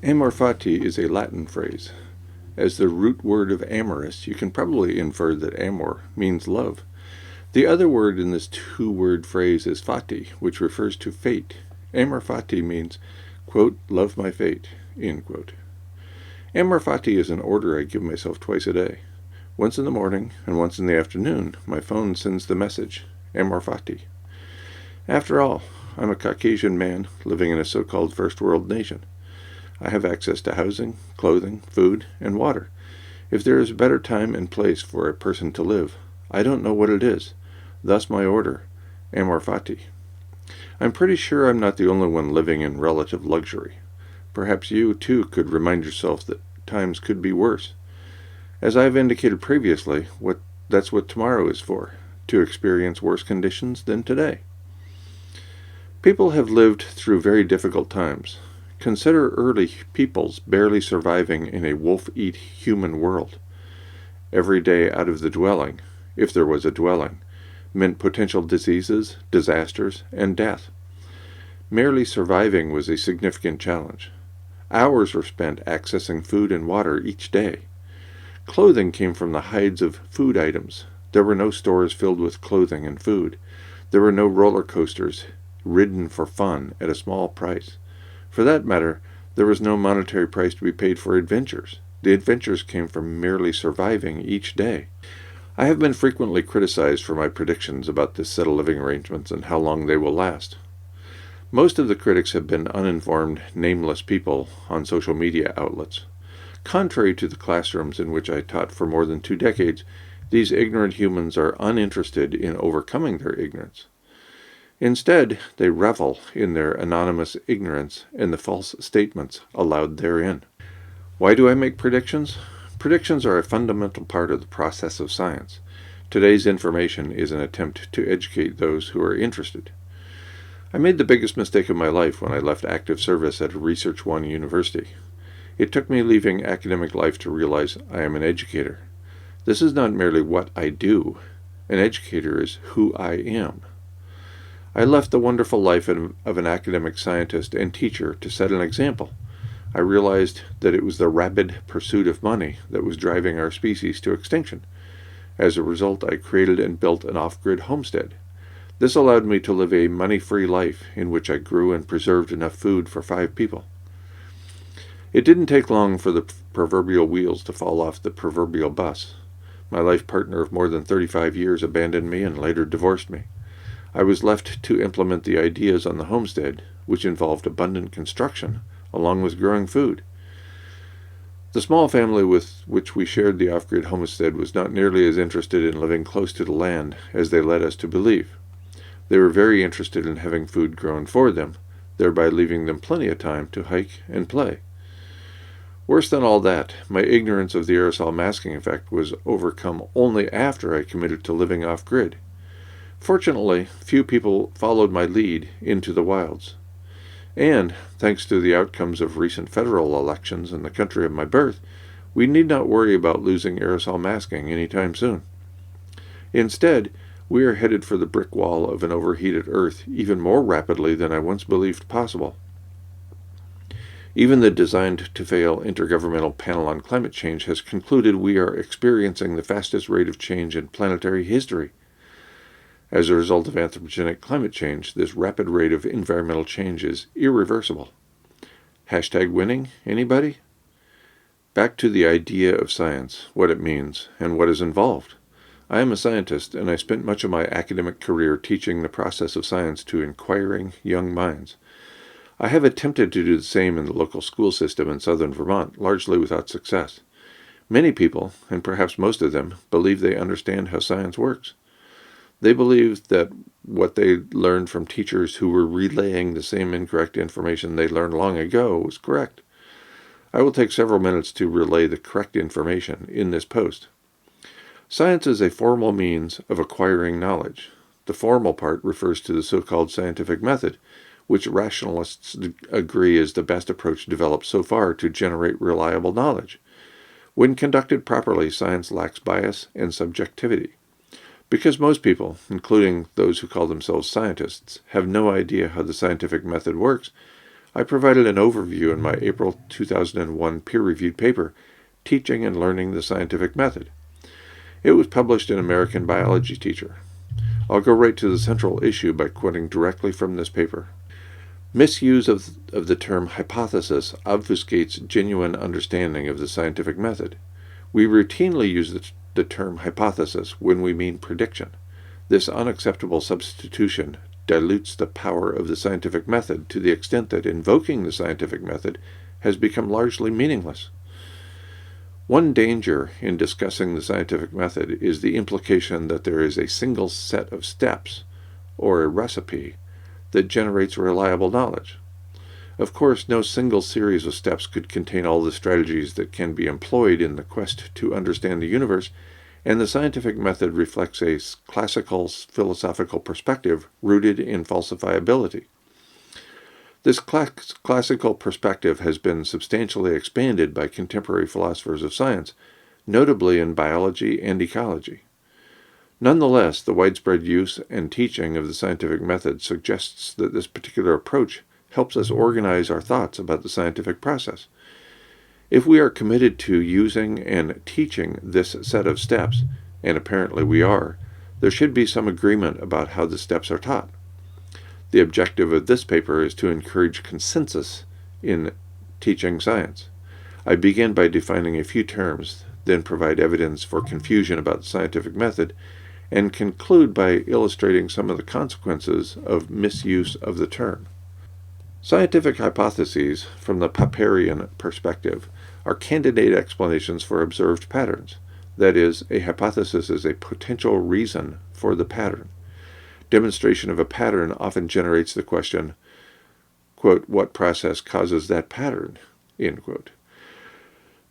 Amor Fati is a Latin phrase. As the root word of amorous, you can probably infer that amor means love. The other word in this two-word phrase is fati, which refers to fate. Amor Fati means, quote, love my fate, end quote. Amor Fati is an order I give myself twice a day. Once in the morning and once in the afternoon, my phone sends the message, Amor Fati. After all, I'm a Caucasian man living in a so-called first world nation. I have access to housing, clothing, food, and water. If there is a better time and place for a person to live, I don't know what it is. Thus my order, Amor Fati. I'm pretty sure I'm not the only one living in relative luxury. Perhaps you, too, could remind yourself that times could be worse. As I have indicated previously, that's what tomorrow is for, to experience worse conditions than today. People have lived through very difficult times. Consider early peoples barely surviving in a wolf-eat human world. Every day out of the dwelling, if there was a dwelling, meant potential diseases, disasters, and death. Merely surviving was a significant challenge. Hours were spent accessing food and water each day. Clothing came from the hides of food items. There were no stores filled with clothing and food. There were no roller coasters ridden for fun at a small price. For that matter, there was no monetary price to be paid for adventures. The adventures came from merely surviving each day. I have been frequently criticized for my predictions about this set of living arrangements and how long they will last. Most of the critics have been uninformed, nameless people on social media outlets. Contrary to the classrooms in which I taught for more than 2 decades, these ignorant humans are uninterested in overcoming their ignorance. Instead, they revel in their anonymous ignorance and the false statements allowed therein. Why do I make predictions? Predictions are a fundamental part of the process of science. Today's information is an attempt to educate those who are interested. I made the biggest mistake of my life when I left active service at a Research One university. It took me leaving academic life to realize I am an educator. This is not merely what I do. An educator is who I am. I left the wonderful life of an academic scientist and teacher to set an example. I realized that it was the rapid pursuit of money that was driving our species to extinction. As a result, I created and built an off-grid homestead. This allowed me to live a money-free life in which I grew and preserved enough food for 5 people. It didn't take long for the proverbial wheels to fall off the proverbial bus. My life partner of more than 35 years abandoned me and later divorced me. I was left to implement the ideas on the homestead, which involved abundant construction, along with growing food. The small family with which we shared the off-grid homestead was not nearly as interested in living close to the land as they led us to believe. They were very interested in having food grown for them, thereby leaving them plenty of time to hike and play. Worse than all that, my ignorance of the aerosol masking effect was overcome only after I committed to living off-grid. Fortunately, few people followed my lead into the wilds. And, thanks to the outcomes of recent federal elections in the country of my birth, we need not worry about losing aerosol masking anytime soon. Instead, we are headed for the brick wall of an overheated Earth even more rapidly than I once believed possible. Even the designed-to-fail Intergovernmental Panel on Climate Change has concluded we are experiencing the fastest rate of change in planetary history. As a result of anthropogenic climate change, this rapid rate of environmental change is irreversible. Hashtag winning, anybody? Back to the idea of science, what it means, and what is involved. I am a scientist, and I spent much of my academic career teaching the process of science to inquiring young minds. I have attempted to do the same in the local school system in southern Vermont, largely without success. Many people, and perhaps most of them, believe they understand how science works. They believe that what they learned from teachers who were relaying the same incorrect information they learned long ago was correct. I will take several minutes to relay the correct information in this post. Science is a formal means of acquiring knowledge. The formal part refers to the so-called scientific method, which rationalists agree is the best approach developed so far to generate reliable knowledge. When conducted properly, science lacks bias and subjectivity. Because most people, including those who call themselves scientists, have no idea how the scientific method works, I provided an overview in my April 2001 peer-reviewed paper, Teaching and Learning the Scientific Method. It was published in American Biology Teacher. I'll go right to the central issue by quoting directly from this paper. Misuse of the term hypothesis obfuscates genuine understanding of the scientific method. We routinely use the term hypothesis when we mean prediction. This unacceptable substitution dilutes the power of the scientific method to the extent that invoking the scientific method has become largely meaningless. One danger in discussing the scientific method is the implication that there is a single set of steps, or a recipe, that generates reliable knowledge. Of course, no single series of steps could contain all the strategies that can be employed in the quest to understand the universe, and the scientific method reflects a classical philosophical perspective rooted in falsifiability. This classical perspective has been substantially expanded by contemporary philosophers of science, notably in biology and ecology. Nonetheless, the widespread use and teaching of the scientific method suggests that this particular approach helps us organize our thoughts about the scientific process. If we are committed to using and teaching this set of steps, and apparently we are, there should be some agreement about how the steps are taught. The objective of this paper is to encourage consensus in teaching science. I begin by defining a few terms, then provide evidence for confusion about the scientific method, and conclude by illustrating some of the consequences of misuse of the term. Scientific hypotheses, from the Popperian perspective, are candidate explanations for observed patterns. That is, a hypothesis is a potential reason for the pattern. Demonstration of a pattern often generates the question, quote, what process causes that pattern, end quote.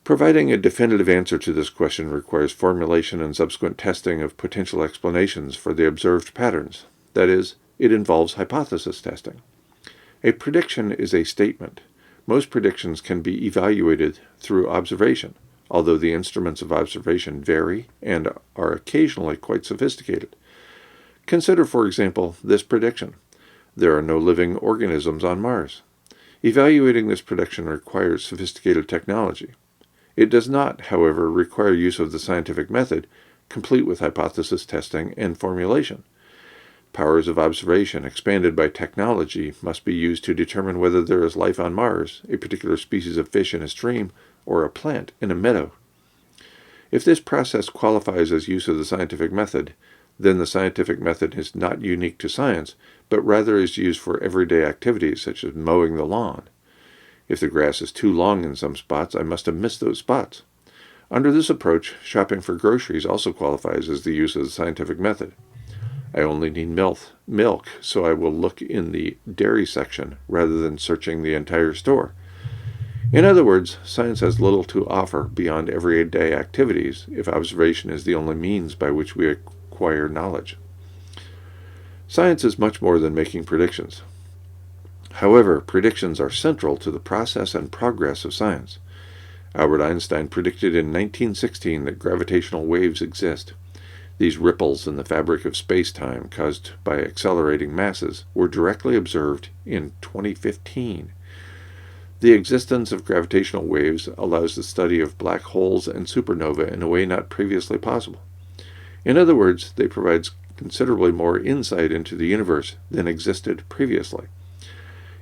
Providing a definitive answer to this question requires formulation and subsequent testing of potential explanations for the observed patterns. That is, it involves hypothesis testing. A prediction is a statement. Most predictions can be evaluated through observation, although the instruments of observation vary and are occasionally quite sophisticated. Consider, for example, this prediction. There are no living organisms on Mars. Evaluating this prediction requires sophisticated technology. It does not, however, require use of the scientific method, complete with hypothesis testing and formulation. Powers of observation expanded by technology must be used to determine whether there is life on Mars, a particular species of fish in a stream, or a plant in a meadow. If this process qualifies as use of the scientific method, then the scientific method is not unique to science, but rather is used for everyday activities such as mowing the lawn. If the grass is too long in some spots, I must have missed those spots. Under this approach, shopping for groceries also qualifies as the use of the scientific method. I only need milk, so I will look in the dairy section rather than searching the entire store. In other words, science has little to offer beyond everyday activities if observation is the only means by which we acquire knowledge. Science is much more than making predictions. However, predictions are central to the process and progress of science. Albert Einstein predicted in 1916 that gravitational waves exist. These ripples in the fabric of space-time caused by accelerating masses were directly observed in 2015. The existence of gravitational waves allows the study of black holes and supernovae in a way not previously possible. In other words, they provide considerably more insight into the universe than existed previously.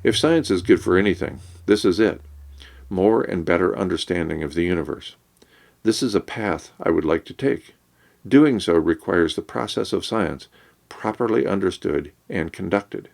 If science is good for anything, this is it. More and better understanding of the universe. This is a path I would like to take. Doing so requires the process of science properly understood and conducted.